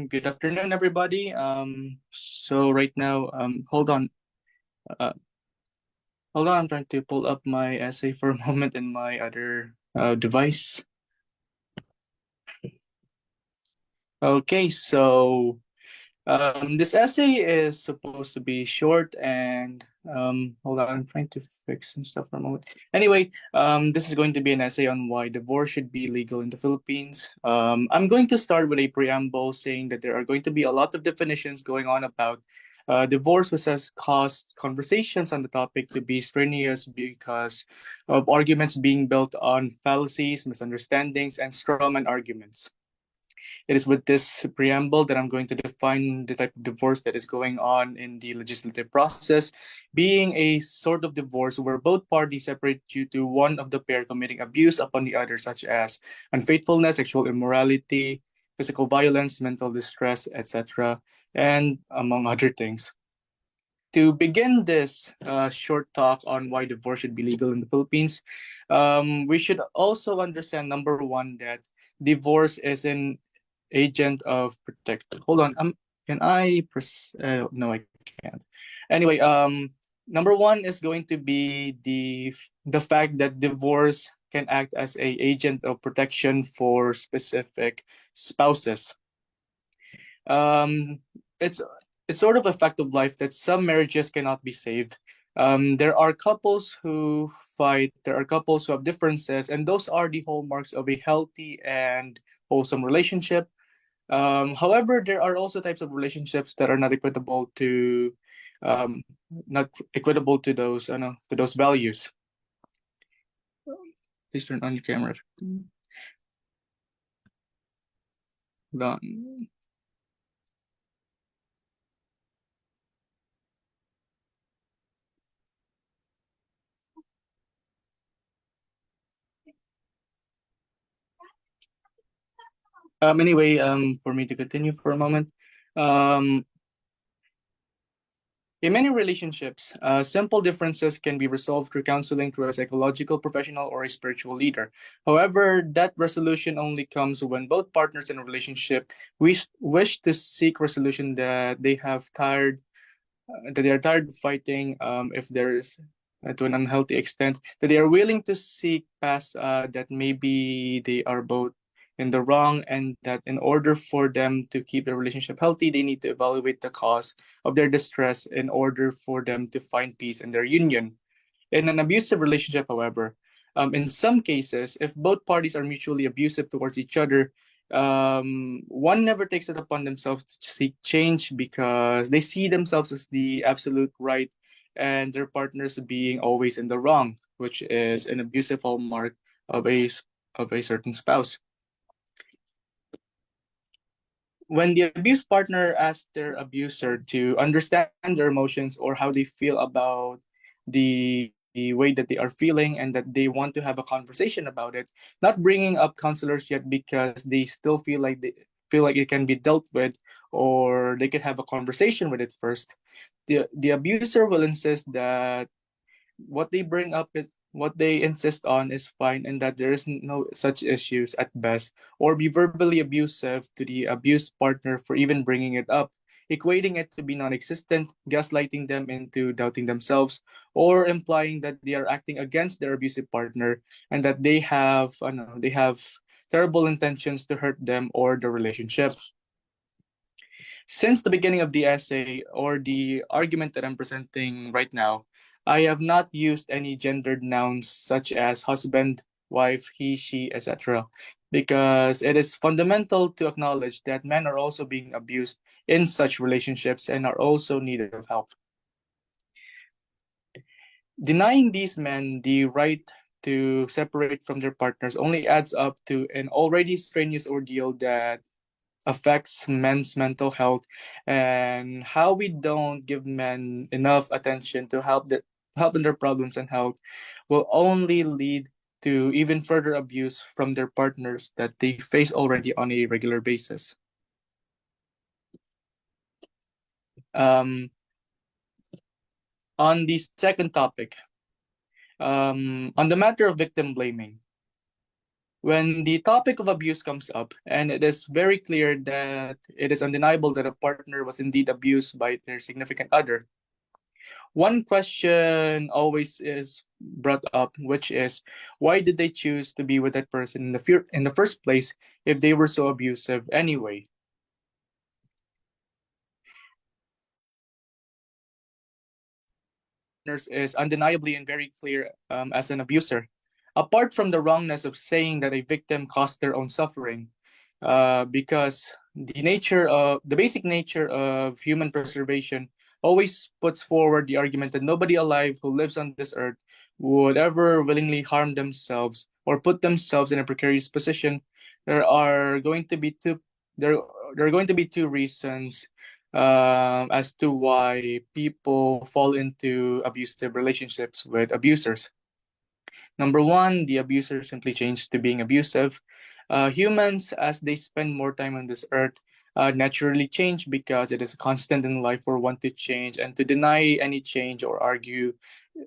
Good afternoon, everybody. So right now, uh, hold on. I'm trying to pull up my essay for a moment in my other device. Okay, so this essay is supposed to be short and hold on. I'm trying to fix some stuff for a moment. Anyway, this is going to be an essay on why divorce should be legal in the Philippines. I'm going to start with a preamble saying that there are going to be a lot of definitions going on about divorce, which has caused conversations on the topic to be strenuous because of arguments being built on fallacies, misunderstandings, and strawman arguments. It is with this preamble that I'm going to define the type of divorce that is going on in the legislative process, being a sort of divorce where both parties separate due to one of the pair committing abuse upon the other, such as unfaithfulness, sexual immorality, physical violence, mental distress, etc., and among other things. To begin this short talk on why divorce should be legal in the Philippines, we should also understand number one that divorce is an agent of protection. Hold on. Can I press? No, I can't. Anyway, number one is going to be the fact that divorce can act as a agent of protection for specific spouses. Um, it's it's sort of a fact of life that some marriages cannot be saved. There are couples who fight. There are couples who have differences, and those are the hallmarks of a healthy and wholesome relationship. However, there are also types of relationships that are not equitable to, to those values. Please turn on your camera. Done. Anyway, for me to continue for a moment, um, in many relationships, simple differences can be resolved through counseling through a psychological professional or a spiritual leader. However, that resolution only comes when both partners in a relationship wish to seek resolution that they are tired of fighting. If there is to an unhealthy extent, that they are willing to seek past that maybe they are both in the wrong, and that in order for them to keep the relationship healthy, they need to evaluate the cause of their distress in order for them to find peace in their union. In an abusive relationship, however, in some cases, if both parties are mutually abusive towards each other, one never takes it upon themselves to seek change because they see themselves as the absolute right and their partners being always in the wrong, which is an abusive hallmark of a certain spouse. When the abused partner asks their abuser to understand their emotions or how they feel about the way that they are feeling and that they want to have a conversation about it, not bringing up counselors yet because they still feel like it can be dealt with or they could have a conversation with it first. The abuser will insist that what they bring up is what they insist on is fine and that there is no such issues at best, or be verbally abusive to the abused partner for even bringing it up, equating it to be non-existent, gaslighting them into doubting themselves, or implying that they are acting against their abusive partner and that they have terrible intentions to hurt them or the relationship. Since the beginning of the essay or the argument that I'm presenting right now, I have not used any gendered nouns such as husband, wife, he, she, etc., because it is fundamental to acknowledge that men are also being abused in such relationships and are also needed of help. Denying these men the right to separate from their partners only adds up to an already strenuous ordeal that affects men's mental health, and how we don't give men enough attention to help in their problems and health will only lead to even further abuse from their partners that they face already on a regular basis. Um, on the second topic, on the matter of victim blaming, When the topic of abuse comes up, and it is very clear that it is undeniable that a partner was indeed abused by their significant other, one question always is brought up, which is why did they choose to be with that person in the first place if they were so abusive anyway? Is undeniably and very clear as an abuser. Apart from the wrongness of saying that a victim caused their own suffering, because the basic nature of human preservation always puts forward the argument that nobody alive who lives on this earth would ever willingly harm themselves or put themselves in a precarious position. There are going to be two there there are going to be two reasons as to why people fall into abusive relationships with abusers. Number one, the abuser simply changed to being abusive. Humans, as they spend more time on this earth, naturally change because it is a constant in life for one to change, and to deny any change or argue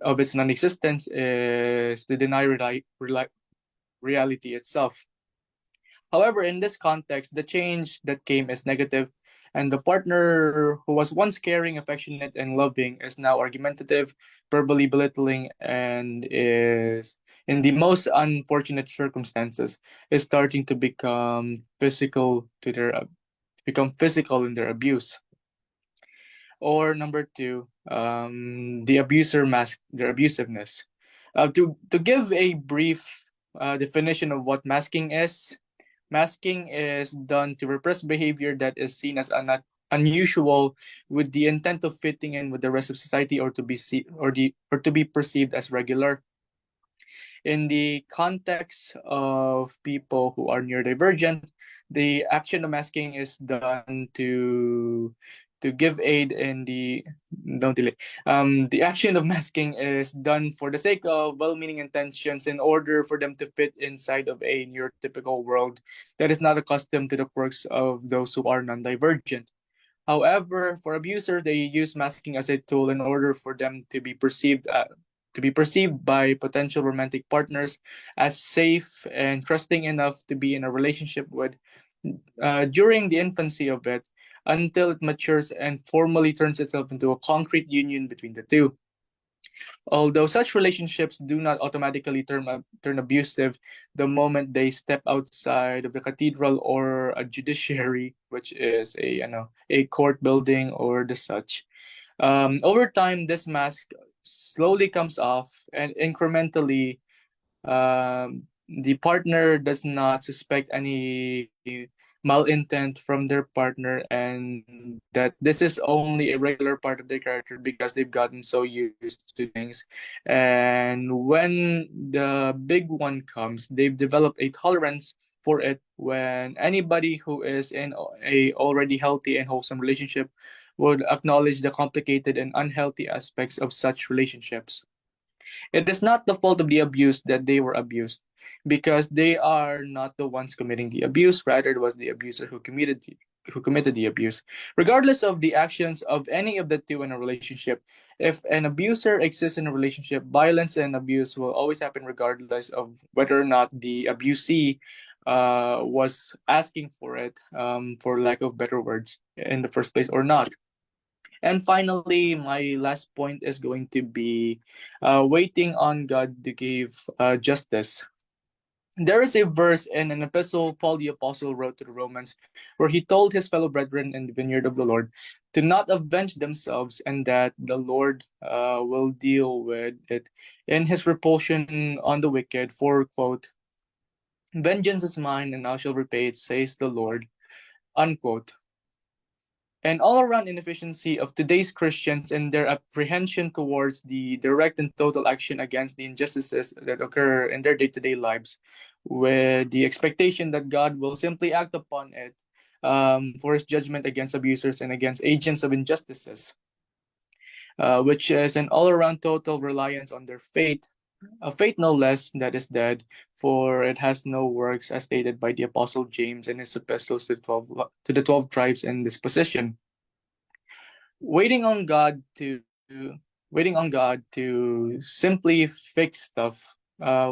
of its non existence is to deny reality itself. However, in this context, the change that came is negative, and the partner who was once caring, affectionate, and loving is now argumentative, verbally belittling, and is, in the most unfortunate circumstances, is starting to become physical in their abuse. Or number two, the abuser masked their abusiveness. To give a brief definition of what masking is, masking is done to repress behavior that is seen as unusual with the intent of fitting in with the rest of society or to be or to be perceived as regular. In the context of people who are neurodivergent, the action of masking is done to give aid in the don't delay. The action of masking is done for the sake of well-meaning intentions in order for them to fit inside of a neurotypical world that is not accustomed to the quirks of those who are non-divergent. However, for abusers, they use masking as a tool in order for them to be perceived by potential romantic partners as safe and trusting enough to be in a relationship with during the infancy of it until it matures and formally turns itself into a concrete union between the two. Although such relationships do not automatically turn abusive the moment they step outside of the cathedral or a judiciary, which is a court building or the such. Over time, this mask slowly comes off and incrementally the partner does not suspect any malintent from their partner and that this is only a regular part of their character because they've gotten so used to things. And when the big one comes, they've developed a tolerance for it when anybody who is in a already healthy and wholesome relationship would acknowledge the complicated and unhealthy aspects of such relationships. It is not the fault of the abused that they were abused, because they are not the ones committing the abuse. Rather, it was the abuser who committed the abuse. Regardless of the actions of any of the two in a relationship, if an abuser exists in a relationship, violence and abuse will always happen regardless of whether or not the abusee was asking for it, for lack of better words, in the first place or not. And finally, my last point is going to be waiting on God to give justice. There is a verse in an epistle Paul the Apostle wrote to the Romans where he told his fellow brethren in the vineyard of the Lord to not avenge themselves and that the Lord will deal with it in his repulsion on the wicked. For, quote, vengeance is mine and I shall repay it, says the Lord, unquote. An all-around inefficiency of today's Christians and their apprehension towards the direct and total action against the injustices that occur in their day-to-day lives, with the expectation that God will simply act upon it for his judgment against abusers and against agents of injustices, which is an all-around total reliance on their faith, a faith no less that is dead, for it has no works, as stated by the Apostle James in his epistles to the 12 tribes in this position. Waiting on God to waiting on God to simply fix stuff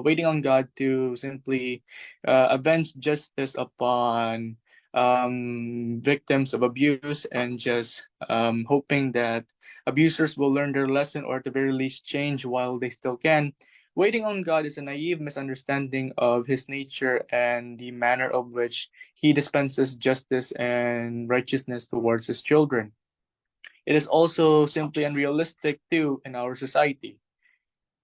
waiting on God to simply avenge justice upon victims of abuse, and just hoping that abusers will learn their lesson, or at the very least change while they still can. Waiting on God is a naive misunderstanding of His nature and the manner of which He dispenses justice and righteousness towards His children. It is also simply unrealistic too in our society.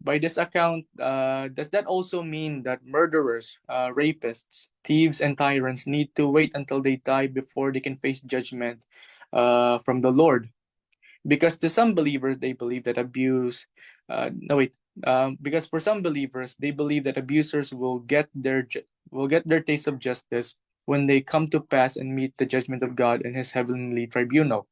By this account, does that also mean that murderers, rapists, thieves, and tyrants need to wait until they die before they can face judgment from the Lord? Because to some believers, they believe that abuse. No wait. Because for some believers, they believe that abusers will get their taste of justice when they come to pass and meet the judgment of God and His heavenly tribunal.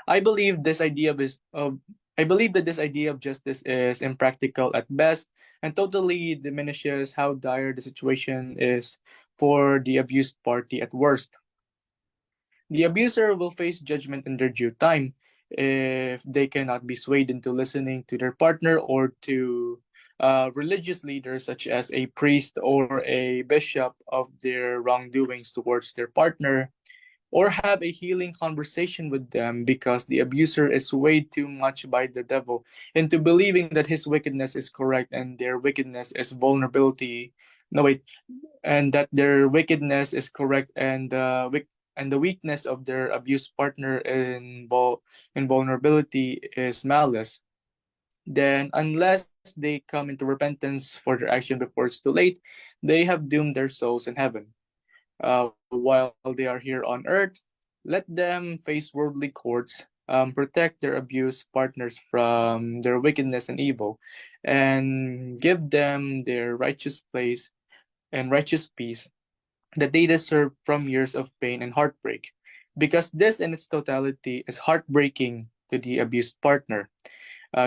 I believe this idea of I believe that this idea of justice is impractical at best and totally diminishes how dire the situation is for the abused party at worst. The abuser will face judgment in their due time if they cannot be swayed into listening to their partner or to religious leaders such as a priest or a bishop of their wrongdoings towards their partner, or have a healing conversation with them, because the abuser is swayed too much by the devil into believing that his wickedness is correct and their wickedness is vulnerability. No, wait, and that their wickedness is correct, and the weakness of their abused partner in vulnerability is malice. Then, unless they come into repentance for their action before it's too late, they have doomed their souls in heaven. While they are here on earth, let them face worldly courts, protect their abused partners from their wickedness and evil, and give them their righteous place and righteous peace that they deserve from years of pain and heartbreak. Because this in its totality is heartbreaking to the abused partner.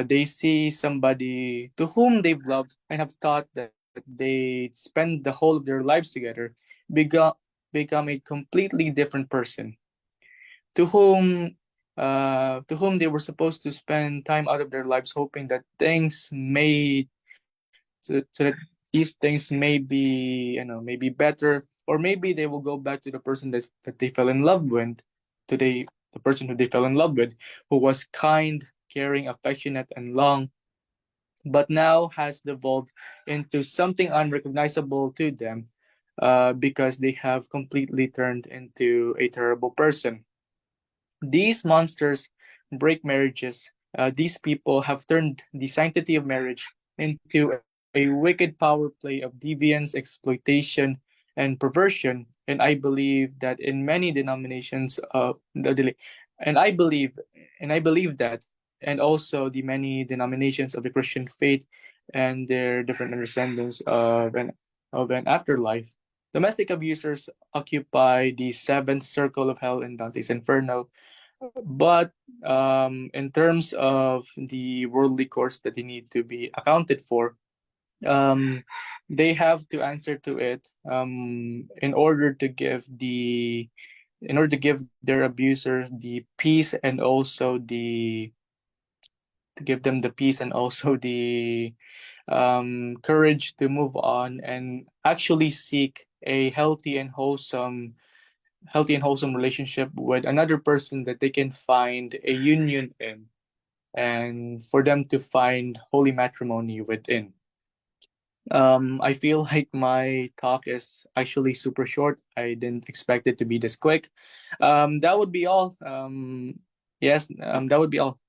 They see somebody to whom they've loved and have thought that they spend the whole of their lives together become, become a completely different person to whom they were supposed to spend time out of their lives hoping that things may so that these things may be, maybe better, or maybe they will go back to the person that they fell in love with, to the person who they fell in love with, who was kind, caring, affectionate, and long, but now has devolved into something unrecognizable to them, because they have completely turned into a terrible person. These monsters break marriages. These people have turned the sanctity of marriage into a wicked power play of deviance, exploitation, and perversion. And I believe that in many denominations of and I believe and I believe that, and also the many denominations of the Christian faith and their different understandings of an afterlife. Domestic abusers occupy the seventh circle of hell in Dante's Inferno, but in terms of the worldly course that they need to be accounted for, um, they have to answer to it, in order to give their abusers the peace, and also the to give them the peace and also the courage to move on and actually seek a healthy and wholesome relationship with another person that they can find a union in, and for them to find holy matrimony within. I feel like my talk is actually super short. I didn't expect it to be this quick. That would be all. Yes, that would be all.